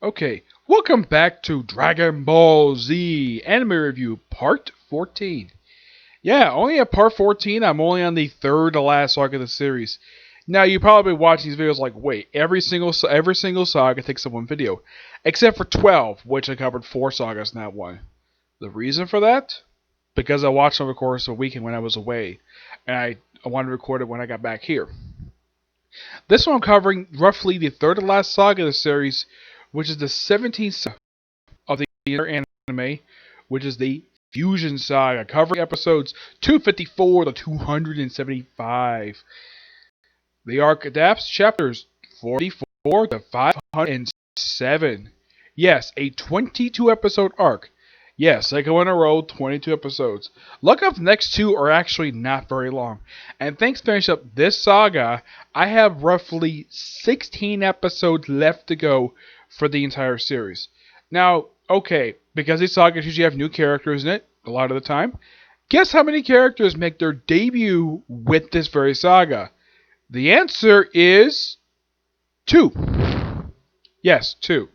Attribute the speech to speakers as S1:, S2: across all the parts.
S1: Okay, welcome back to Dragon Ball Z Anime Review Part 14. Yeah, only at Part 14, I'm only on the third to last saga of the series. Now, you probably watch these videos like, wait, every single saga takes up one video. Except for 12, which I covered 4 sagas in that one. The reason for that? Because I watched over the course of a weekend when I was away. And I wanted to record it when I got back here. This one I'm covering roughly the third to last saga of the series, which is the 17th saga of the entire anime, which is the Fusion Saga, covering episodes 254 to 275. The arc adapts chapters 44 to 507. Yes, a 22 episode arc. Yes, second one in a row, 22 episodes. Look up the next two are actually not very long. And thanks to finish up this saga, I have roughly 16 episodes left to go for the entire series. Now, okay, because these sagas usually have new characters in it, a lot of the time, guess how many characters make their debut with this very saga? The answer is 2. Yes, 2.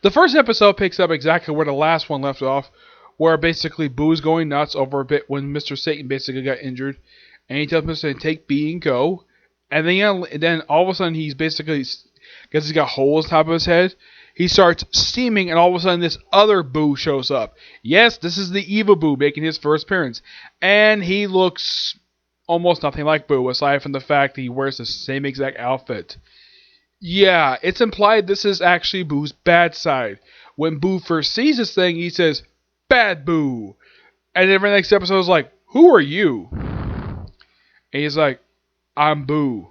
S1: The first episode picks up exactly where the last one left off, where basically Boo's going nuts over a bit when Mr. Satan basically got injured, and he tells Mr. Satan take B and go, and then all of a sudden he's basically, because he's got holes on top of his head, he starts steaming, and all of a sudden this other Boo shows up. Yes, this is the evil Boo making his first appearance, and he looks almost nothing like Boo, aside from the fact that he wears the same exact outfit. Yeah, it's implied this is actually Boo's bad side. When Boo first sees this thing, he says, "Bad Boo." And then the next episode is like, "Who are you?" And he's like, "I'm Boo."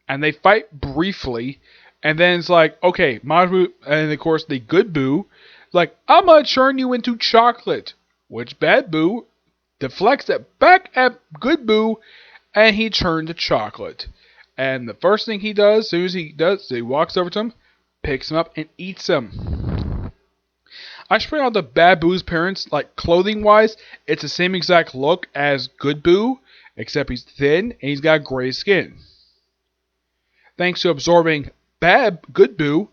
S1: And they fight briefly, and then it's like, okay, Majin, and of course the good Boo, is like, "I'm gonna turn you into chocolate." Which Bad Boo deflects it back at good Boo, and he turned to chocolate. And the first thing he does, as soon as he walks over to him, picks him up and eats him. I should point out the Bad Boo's parents, like clothing-wise, it's the same exact look as Good Boo, except he's thin and he's got gray skin. Thanks to absorbing Good Boo,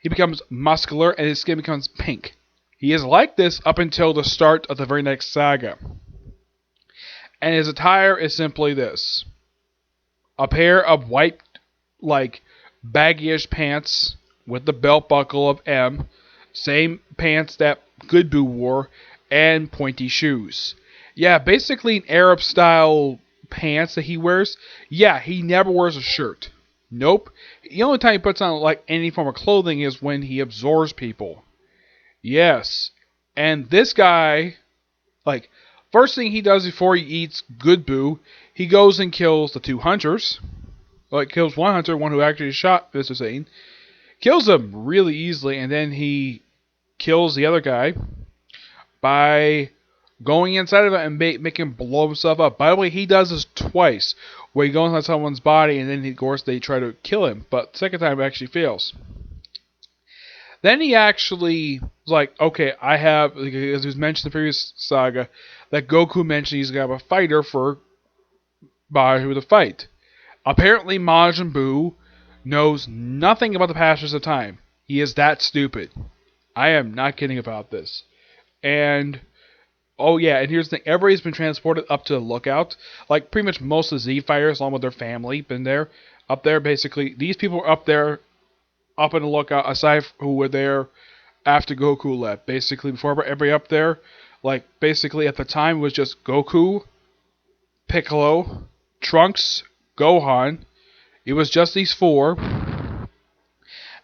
S1: he becomes muscular and his skin becomes pink. He is like this up until the start of the very next saga. And his attire is simply this. A pair of white, like, baggy-ish pants with the belt buckle of M. Same pants that Good Boo wore, and pointy shoes. Yeah, basically an Arab-style pants that he wears. Yeah, he never wears a shirt. Nope. The only time he puts on, like, any form of clothing is when he absorbs people. Yes. And this guy, like, first thing he does before he eats Good Boo, he goes and kills the 2 hunters. Like, kills one hunter, one who actually shot Mr. Satan. Kills him really easily, and then he kills the other guy by going inside of it and making him blow himself up. By the way, he does this twice, where he goes inside someone's body, and then, of course, they try to kill him. But the second time it actually fails. Then he actually was like, okay, I have, as was mentioned in the previous saga, that Goku mentioned he's going to have a fighter for Majin to fight. Apparently Majin Buu knows nothing about the passage of time. He is that stupid. I am not kidding about this. And, oh yeah, and here's the thing. Everybody's been transported up to the lookout. Like, pretty much most of the Z fighters, along with their family, been there. Up there, basically. These people are up there, up in the lookout, aside from who were there after Goku left. Basically, before everybody up there, like, basically at the time, it was just Goku, Piccolo, Trunks, Gohan. It was just these 4. And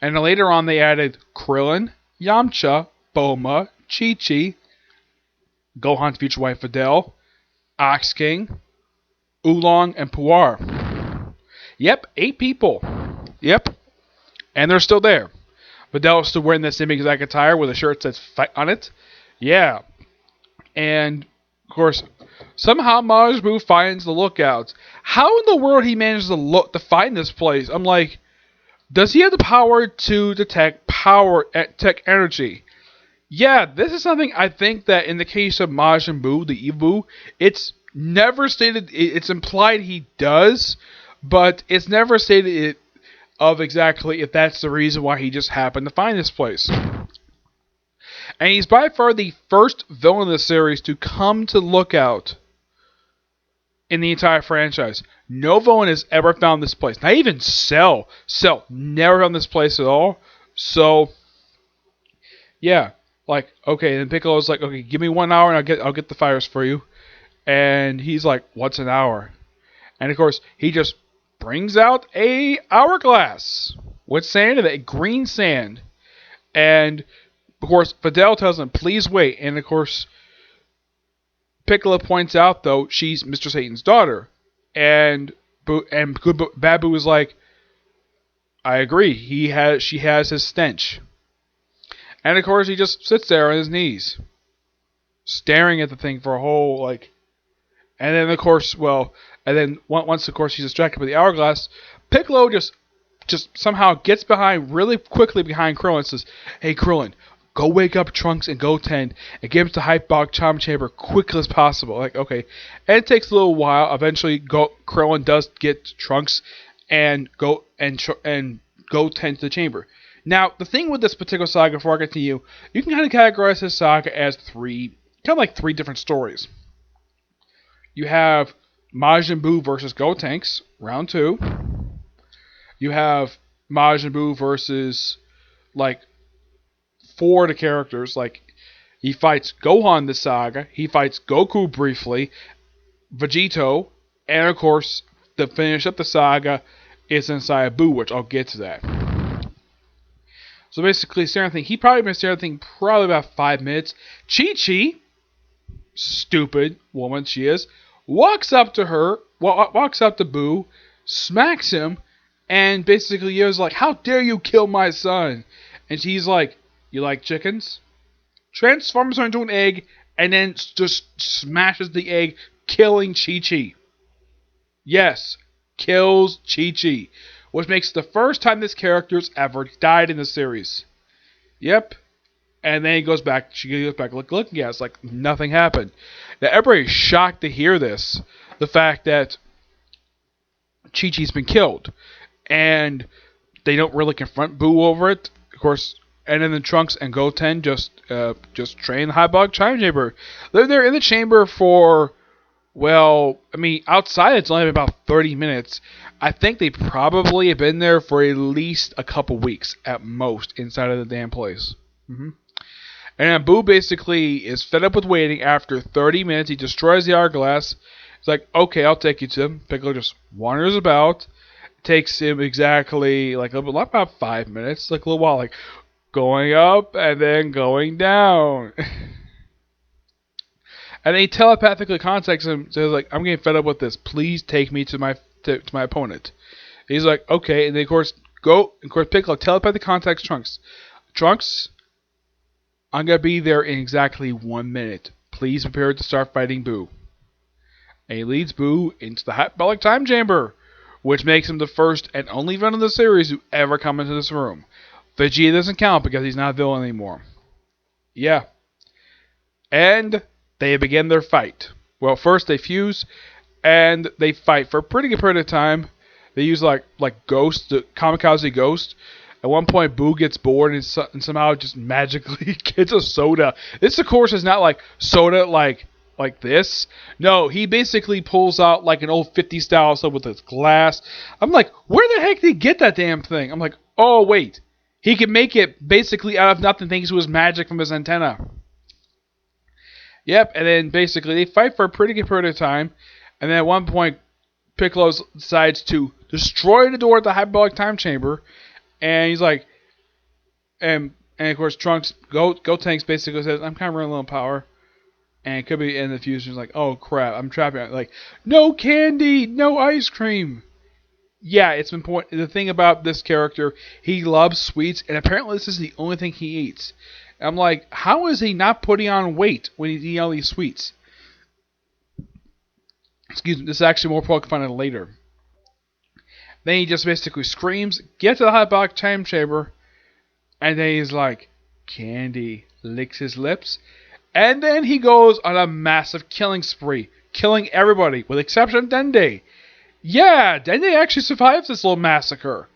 S1: then later on, they added Krillin, Yamcha, Bulma, Chi-Chi, Gohan's future wife Videl, Ox King, Oolong, and Puar. Yep, 8 people. Yep. And they're still there. Videl is still wearing the same exact attire with a shirt that says "Fight" on it. Yeah. And, of course, somehow Majin Buu finds the lookouts. How in the world he manages to find this place? I'm like, does he have the power to detect detect energy? Yeah, this is something I think that in the case of Majin Buu, the evil Buu, it's never stated, it's implied he does, but it's never stated of exactly if that's the reason why he just happened to find this place. And he's by far the first villain in the series to come to Lookout in the entire franchise. No villain has ever found this place. Not even Cell. Cell never found this place at all. So, yeah. Like, okay, and Piccolo's like, okay, give me 1 hour and I'll get the fires for you. And he's like, what's an hour? And of course, he just brings out a hourglass with sand in it, green sand. And of course, Fidel tells him, please wait. And of course, Piccolo points out, though, she's Mr. Satan's daughter. And Bad Boo is like, I agree. She has his stench. And of course, he just sits there on his knees, staring at the thing for a whole, like... And then, of course, once, of course, he's distracted by the hourglass, Piccolo just somehow gets really quickly behind Krillin and says, hey, Krillin, go wake up Trunks and Goten and get him to Hyperbolic Time Chamber quickly as possible. Like, okay. And it takes a little while. Eventually, Krillin does get Trunks and Goten to the chamber. Now, the thing with this particular saga, before I continue, you can kind of categorize this saga as three different stories. You have Majin Buu versus Gotenks, round 2. You have Majin Buu versus, like, 4 of the characters. Like, he fights Gohan this saga, he fights Goku briefly, Vegito, and of course, to finish up the saga, is inside Buu, which I'll get to that. So basically, he probably been staring probably about 5 minutes. Chi-Chi, stupid woman she is, walks up to Buu, smacks him, and basically is like, how dare you kill my son? And she's like, you like chickens? Transforms her into an egg, and then just smashes the egg, killing Chi-Chi. Yes, kills Chi-Chi, which makes the first time this character's ever died in the series. Yep. And then she goes back looking at it. It's like nothing happened. Now, everybody's shocked to hear this. The fact that Chi-Chi's been killed. And they don't really confront Buu over it. Of course, and then the Trunks and Goten just train the Hyperbolic Time Chamber. They're there in the chamber for, well, I mean, outside it's only been about 30 minutes. I think they probably have been there for at least a couple weeks at most inside of the damn place. Mm-hmm. And Buu basically is fed up with waiting. After 30 minutes, he destroys the hourglass. It's like, okay, I'll take you to him. Piccolo just wanders about. Takes him exactly like about 5 minutes, like a little while, like going up and then going down. And then he telepathically contacts him, says like, I'm getting fed up with this. Please take me to my opponent. And he's like, okay. And then of course Piccolo telepathically contacts Trunks. Trunks, I'm going to be there in exactly 1 minute. Please prepare to start fighting Buu. And he leads Buu into the Hyperbolic Time Chamber, which makes him the first and only villain in the series who ever come into this room. Vegeta doesn't count because he's not a villain anymore. Yeah. And they begin their fight. Well, first they fuse, and they fight for a pretty good period of time. They use like Ghost, the Kamikaze Ghost. At one point, Buu gets bored and somehow just magically gets a soda. This, of course, is not like soda like this. No, he basically pulls out like an old 50s style soda with this glass. I'm like, where the heck did he get that damn thing? I'm like, oh, wait. He can make it basically out of nothing thanks to his magic from his antenna. Yep, and then basically they fight for a pretty good period of time. And then at one point, Piccolo decides to destroy the door at the Hyperbolic Time Chamber. And he's like, and of course Trunks, Gotenks basically says, I'm kind of running low on power. And it could be in the fusion. He's like, oh crap, I'm trapped. Like, no candy, no ice cream. Yeah, it's important. The thing about this character, he loves sweets, and apparently this is the only thing he eats. And I'm like, how is he not putting on weight when he's eating all these sweets? Excuse me, this is actually more probably find out later. Then he just basically screams, gets to the Hyperbolic Time Chamber, and then he's like, candy, licks his lips, and then he goes on a massive killing spree, killing everybody, with the exception of Dende. Yeah, Dende actually survives this little massacre.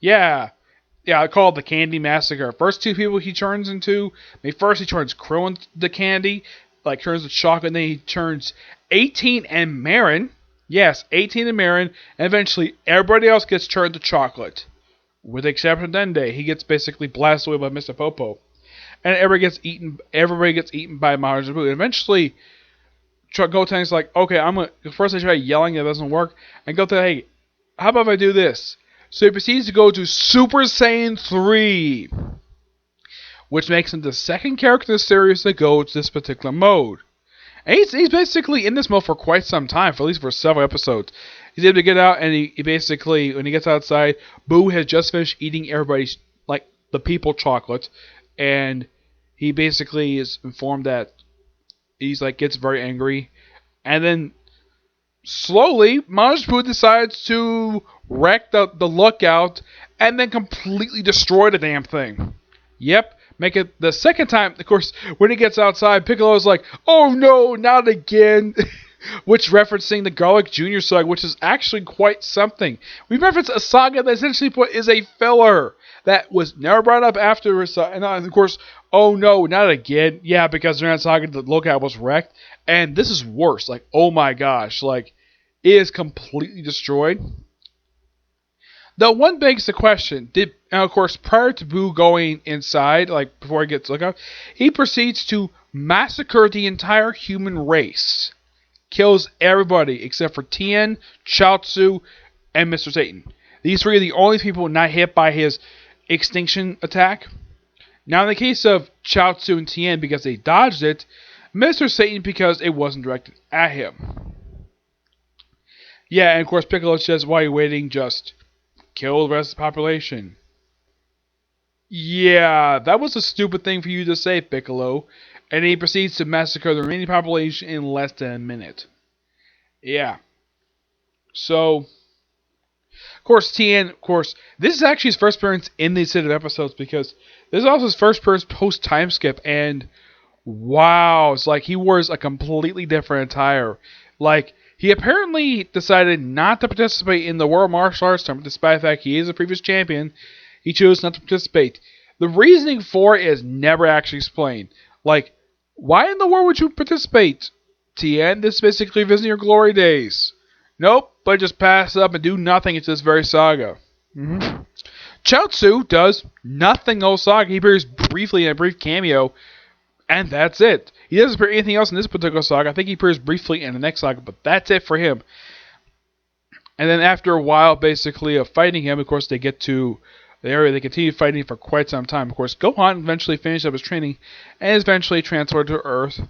S1: Yeah. Yeah, I call it the Candy Massacre. First two people he turns into, first he turns Krill into candy, like turns to chocolate, and then he turns 18 and Marin. Yes, 18 and Marin, and eventually everybody else gets turned to chocolate. With the exception of Dende, he gets basically blasted away by Mr. Popo. And everybody gets eaten by Majin Buu. And eventually Goten's like, okay, first I try yelling, it doesn't work. And Goten, hey, how about if I do this? So he proceeds to go to Super Saiyan 3, which makes him the second character in the series to go to this particular mode. And he's basically in this mode for quite some time, for at least for several episodes. He's able to get out, and he basically, when he gets outside, Boo has just finished eating everybody's, like, the people chocolate, and he basically is informed that he's like, gets very angry, and then slowly, Majin Buu decides to wreck the lookout and then completely destroy the damn thing. Yep, make it the second time. Of course, when he gets outside, Piccolo's like, oh no, not again. Which referencing the Garlic Jr. saga, which is actually quite something. We reference a saga that essentially is a filler that was never brought up after a saga. And of course, oh no, not again. Yeah, because during that saga, the lookout was wrecked. And this is worse. Like, oh my gosh. Like, it is completely destroyed. Though one begs the question, and of course, prior to Boo going inside, like before he gets lookout, he proceeds to massacre the entire human race. Kills everybody except for Tien, Chaozu, and Mr. Satan. These three are the only people not hit by his extinction attack. Now in the case of Chaozu and Tien, because they dodged it, Mr. Satan because it wasn't directed at him. Yeah, and of course Piccolo says, while you're waiting, just kill the rest of the population. Yeah, that was a stupid thing for you to say, Piccolo. And he proceeds to massacre the remaining population in less than a minute. Yeah. So, of course, Tien, this is actually his first appearance in these set of episodes because this is also his first appearance post-time skip, and wow, it's like he wears a completely different attire. Like, he apparently decided not to participate in the World Martial Arts Tournament, despite the fact he is a previous champion. He chose not to participate. The reasoning for it is never actually explained. Like, why in the world would you participate, Tien? This is basically visiting your glory days. Nope, but just pass up and do nothing into this very saga. Chaozu does nothing in saga. He appears briefly in a brief cameo, and that's it. He doesn't appear anything else in this particular saga. I think he appears briefly in the next saga, but that's it for him. And then after a while, basically, of fighting him, of course, they get to the area. They continue fighting for quite some time. Of course, Gohan eventually finished up his training and is eventually transferred to Earth.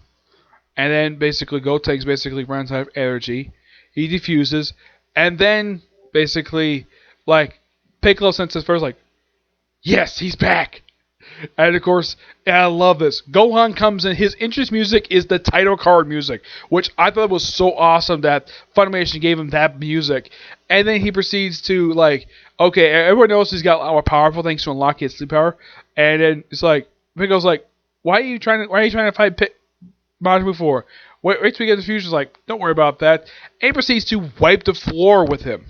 S1: And then basically Gotenks basically runs out of energy. He defuses. And then basically, like, Piccolo senses first, like, yes, he's back. And of course, I love this. Gohan comes in. His entrance music is the title card music, which I thought was so awesome that Funimation gave him that music. And then he proceeds to, like, okay, everyone knows he's got a lot more powerful things to unlock his sleep power. And then it's like, Piccolo's like, why are you trying to fight Majin Buu for? Wait till we get the fusion. Like, don't worry about that. And he proceeds to wipe the floor with him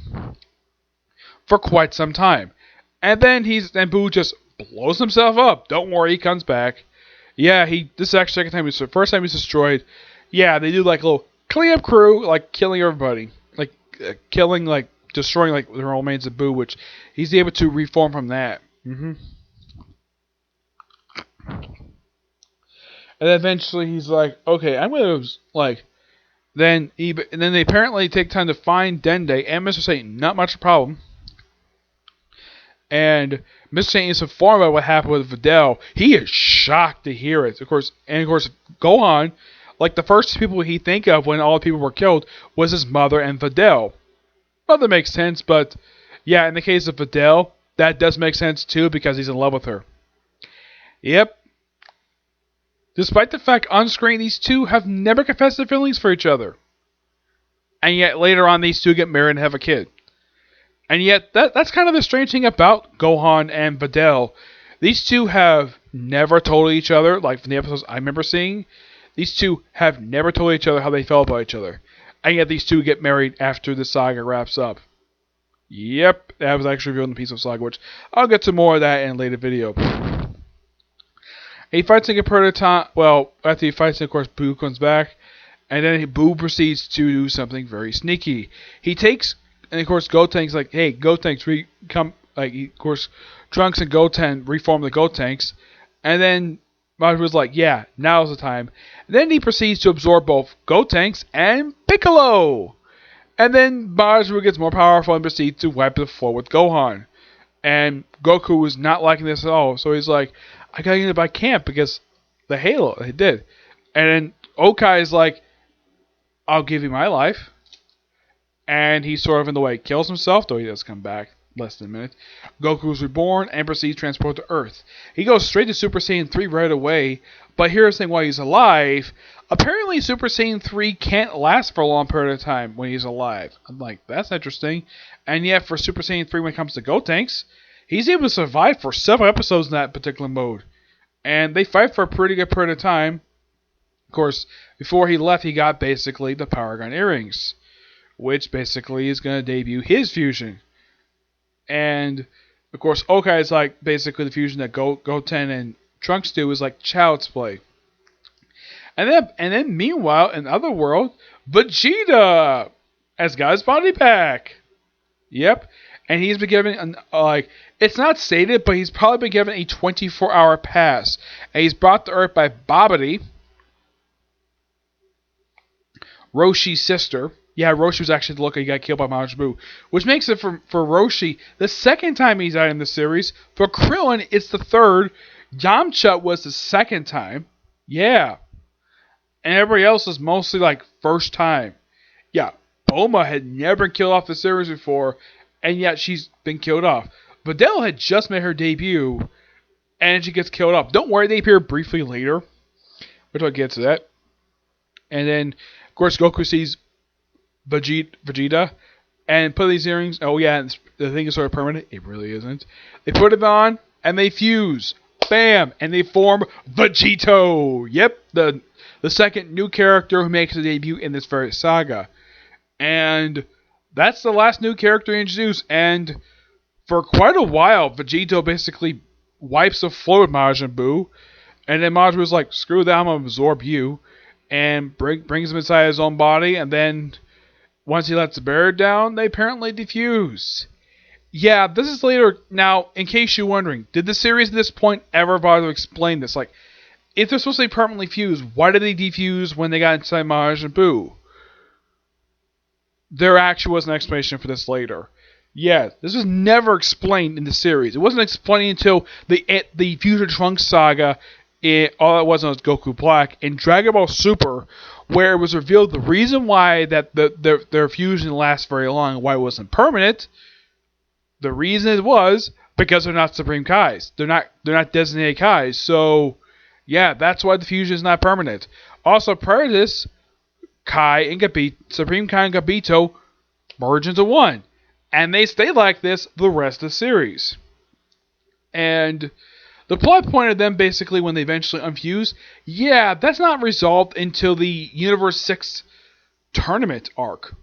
S1: for quite some time. And then Buu just blows himself up. Don't worry, he comes back. Yeah, this is actually the second time. The first time he's destroyed. Yeah, they do like a little cleanup crew, like killing everybody, like destroying like the remains of Buu, which he's able to reform from that. And then eventually he's like, okay, I'm gonna like. And then they apparently take time to find Dende and Mr. Satan. Not much of a problem. And Mr. Satan is informed about what happened with Videl. He is shocked to hear it. Of course, Gohan, like the first people he think of when all the people were killed was his mother and Videl. Well, that makes sense, but yeah, in the case of Videl, that does make sense too because he's in love with her. Yep. Despite the fact on screen these two have never confessed their feelings for each other. And yet later on these two get married and have a kid. And yet, that's kind of the strange thing about Gohan and Videl. These two have never told each other, like from the episodes I remember seeing, these two have never told each other how they felt about each other. And yet these two get married after the saga wraps up. Yep, that was actually revealed in the piece of Saga, which I'll get to more of that in a later video. He fights like a prototype. Well, after he fights, of course, Boo comes back, and then Boo proceeds to do something very sneaky. He takes, and of course, Gotenks like, hey, Gotenks, come, like, of course, Trunks and Goten reform the Gotenks, and then Majin was like, yeah, now's the time. And then he proceeds to absorb both Gotenks and Piccolo. And then Majin gets more powerful and proceeds to wipe the floor with Gohan. And Goku was not liking this at all, so he's like, I gotta get it, but I can't because the Halo, they did. And then Okai is like, I'll give you my life. And he sort of, in the way, kills himself, though he does come back less than a minute. Goku is reborn and proceeds to transport to Earth. He goes straight to Super Saiyan 3 right away, but here's the thing, while he's alive, apparently Super Saiyan 3 can't last for a long period of time when he's alive. I'm like, that's interesting. And yet, for Super Saiyan 3, when it comes to Gotenks, he's able to survive for several episodes in that particular mode. And they fight for a pretty good period of time. Of course, before he left, he got basically the Paragon Earrings, which basically is going to debut his fusion. And, of course, Okai is like basically the fusion that Goten and Trunks do, is like child's play. And then meanwhile, in other world, Vegeta has got his body back. Yep. And he's been given, it's not stated, but he's probably been given a 24-hour pass. And he's brought to Earth by Babidi, Roshi's sister. Yeah, Roshi was actually the look he got killed by Majin Buu. Which makes it, for Roshi, the second time he's died in the series. For Krillin, it's the third. Yamcha was the second time. Yeah. And everybody else is mostly like first time. Yeah, Bulma had never been killed off the series before, and yet she's been killed off. Videl had just made her debut, and she gets killed off. Don't worry, they appear briefly later, which I'll get to that. And then, of course, Goku sees Vegeta and put these earrings. Oh yeah, the thing is sort of permanent. It really isn't. They put it on and they fuse. Bam! And they form Vegito. Yep, the second new character who makes a debut in this very saga. And that's the last new character introduced. And for quite a while, Vegito basically wipes the floor with Majin Buu. And then Majin was like, screw that, I'm going to absorb you. And brings him inside his own body. And then once he lets the barrier down, they apparently defuse. Yeah, this is later. Now, in case you're wondering, did the series at this point ever bother to explain this? Like, if they're supposed to be permanently fused, why did they defuse when they got inside Majin Buu? There actually was an explanation for this later. Yeah, this was never explained in the series. It wasn't explained until the Future Trunks saga. All it was Goku Black. In Dragon Ball Super, where it was revealed the reason why that their fusion lasts very long, why it wasn't permanent. The reason it was because they're not Supreme Kais. They're not designated Kais. So, yeah, that's why the fusion is not permanent. Also, prior to this, Kai and Supreme Kai and Gabito merge into one. And they stay like this the rest of the series. And the plot point of them basically when they eventually unfuse, yeah, that's not resolved until the Universe 6 tournament arc.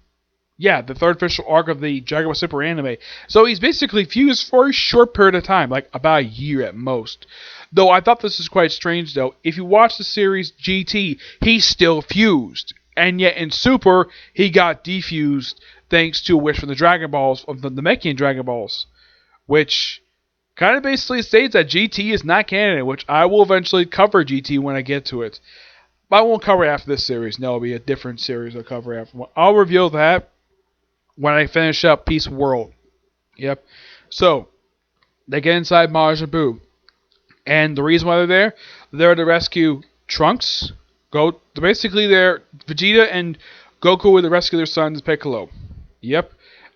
S1: Yeah, the third official arc of the Dragon Ball Super anime. So he's basically fused for a short period of time, like about a year at most. Though I thought this was quite strange though. If you watch the series GT, he's still fused. And yet in Super, he got defused thanks to a wish from the Dragon Balls, of the Namekian Dragon Balls. Which kind of basically states that GT is not canon, which I will eventually cover GT when I get to it. But I won't cover it after this series. No, it'll be a different series I'll cover after. I'll reveal that when I finish up Peace World. Yep. So, they get inside Majin Buu. And the reason why they're there to rescue Trunks. Basically, Vegeta and Goku were to rescue their sons, Piccolo. Yep.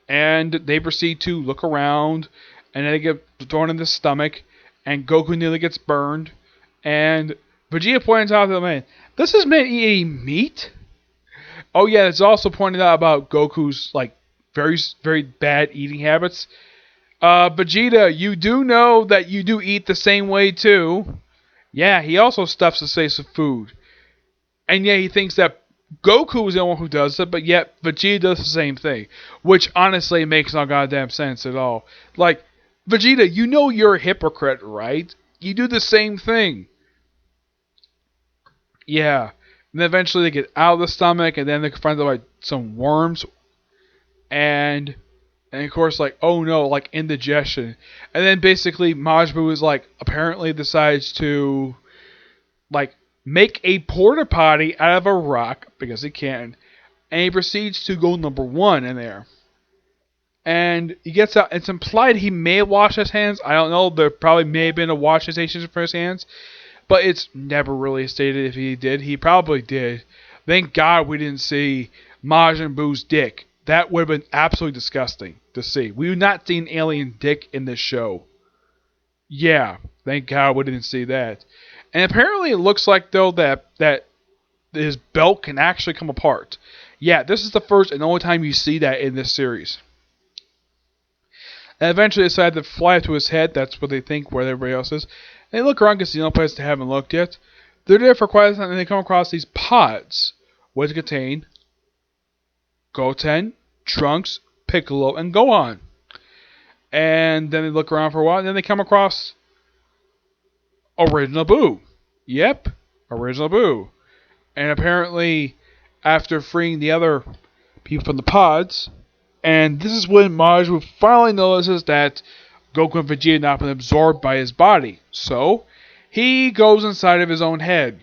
S1: And they proceed to look around. And then they get thrown in the stomach. And Goku nearly gets burned. And Vegeta points out to them, man, this is meant eating meat? Oh yeah, it's also pointed out about Goku's, like, very, very bad eating habits. Vegeta, you do know that you do eat the same way too. Yeah, he also stuffs his face with food. And yeah, he thinks that Goku is the only one who does it, but yet Vegeta does the same thing, which honestly makes no goddamn sense at all. Like, Vegeta, you know you're a hypocrite, right? You do the same thing. Yeah. And then eventually they get out of the stomach, and then they find like some worms, and of course like, oh no, like indigestion. And then basically Majin Buu is like apparently decides to like make a porta potty out of a rock because he can, and he proceeds to go number one in there. And he gets out. It's implied he may wash his hands. I don't know. There probably may have been a wash station for his hands, but it's never really stated if he did. He probably did. Thank God we didn't see Majin Buu's dick. That would have been absolutely disgusting to see. We have not seen alien dick in this show. Yeah, thank God we didn't see that. And apparently it looks like though that his belt can actually come apart. Yeah, this is the first and only time you see that in this series. And eventually they decide to fly to his head. That's what they think where everybody else is. And they look around because the only place they haven't looked yet. They're there for quite a time and they come across these pods, which contain Goten, Trunks, Piccolo, and Gohan. And then they look around for a while and then they come across Original Boo. Yep, Original Boo. And apparently, after freeing the other people from the pods, and this is when Majin finally notices that Goku and Vegeta have not been absorbed by his body. So, he goes inside of his own head.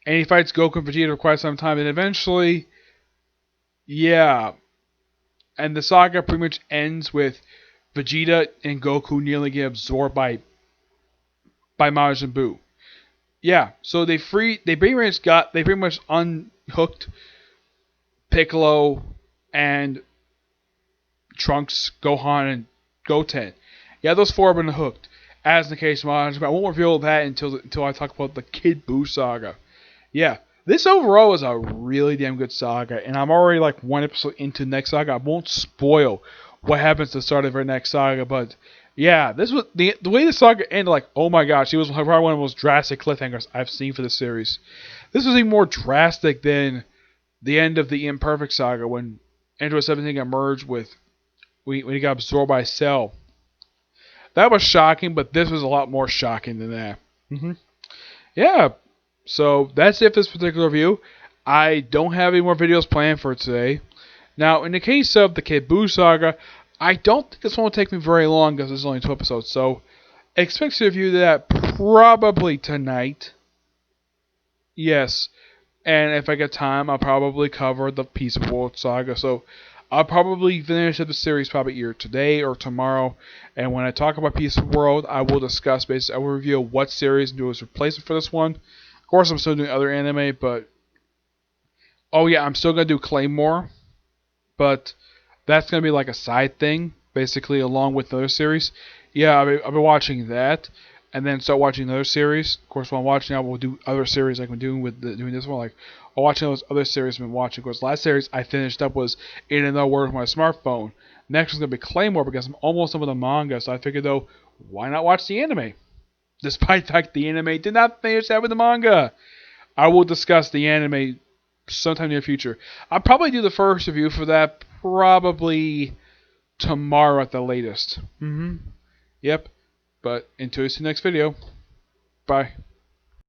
S1: And he fights Goku and Vegeta for quite some time, and eventually, yeah. And the saga pretty much ends with Vegeta and Goku nearly get absorbed by Majin Buu. Yeah, so they pretty much unhooked Piccolo and Trunks, Gohan, and Goten. Yeah, those four have been hooked. As in the case of Majin Buu, I won't reveal that until I talk about the Kid Buu saga. Yeah, this overall is a really damn good saga, and I'm already like one episode into the next saga. I won't spoil what happens to the start of our next saga, but yeah, this was the way the saga ended. Like, oh my gosh, it was probably one of the most drastic cliffhangers I've seen for the series. This was even more drastic than the end of the Imperfect saga when Android 17 got merged with when he got absorbed by Cell. That was shocking, but this was a lot more shocking than that. Yeah, so that's it for this particular review. I don't have any more videos planned for today. Now, in the case of the Kid Buu saga, I don't think this one will take me very long because there's only 2 episodes. So, expect to review that probably tonight. Yes. And if I get time, I'll probably cover the Peace of World saga. So, I'll probably finish the series probably either today or tomorrow. And when I talk about Peace of World, I will discuss basically, I will reveal what series and do as replacement for this one. Of course, I'm still doing other anime, but oh yeah, I'm still gonna do Claymore, but that's going to be like a side thing, basically, along with another series. Yeah, I'll be watching that, and then start watching another series. Of course, while I'm watching, I will do other series like I'm doing with doing this one. Like, I'll watch those other series I've been watching. Of course, last series I finished up was In Another World with my smartphone. Next one's going to be Claymore because I'm almost done with the manga, so I figured, though, why not watch the anime? Despite the fact the anime did not finish that with the manga. I will discuss the anime sometime in the near future. I'll probably do the first review for that probably tomorrow at the latest. Yep. But until you see the next video. Bye.